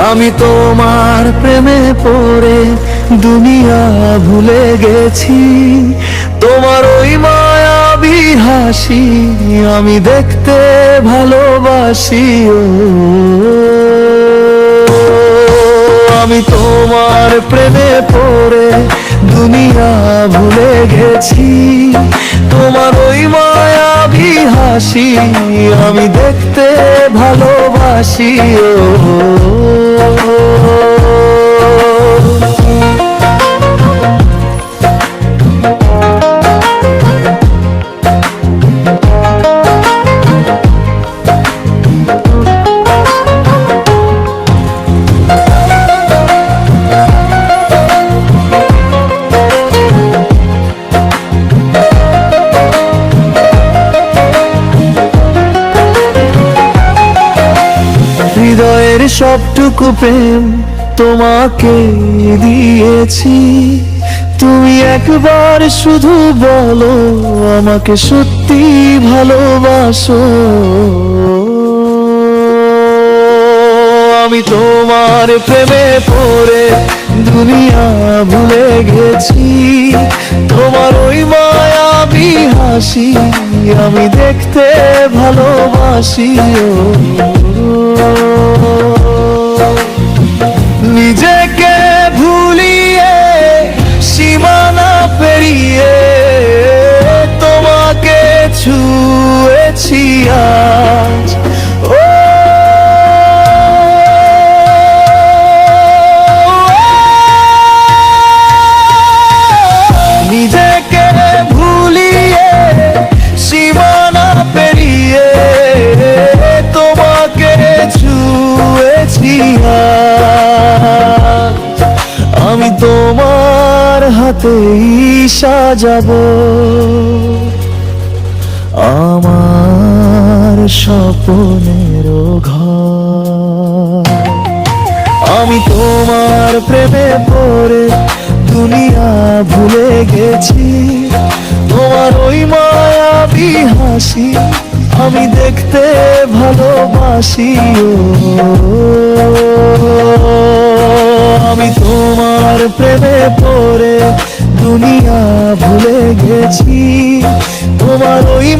আমি তোমার প্রেমে পড়ে দুনিয়া ভুলে গেছি। তোমার ওই মায়াবী হাসি আমি দেখতে ভালোবাসি। ও আমি তোমার প্রেমে পড়ে দুনিয়া ভুলে গেছি। তোমার ওই মায়াবী হাসি আমি দেখতে ভালোবাসি। ও হৃদয়ের সবটুকু প্রেম তোমাকে দিয়েছি। তুমি একবার শুধু বলো আমাকে সত্যি ভালোবাসো। আমি তোমার প্রেমে পড়ে দুনিয়া ভুলে গেছি। তোমার ওই মায়াবী হাসি আমি দেখতে ভালোবাসি। নিজেকে ভুলিয়ে সীমানা পেরিয়ে তোমাকে ছুঁয়েছি আজ। ও নিজেকে ভুলিয়ে সীমানা পেরিয়ে তোমাকে ছুঁয়েছি আজ। আমি তোমার হাতেই সাজাবো আমার স্বপ্নের ঘর। আমি তোমার প্রেমে পড়ে দুনিয়া ভুলে গেছি। তোমার ওই মায়াবী হাসি আমি দেখতে ভালোবাসি। ও আমি তোমার প্রেমে পড়ে দুনিয়া ভুলে গেছি। তোমার ওই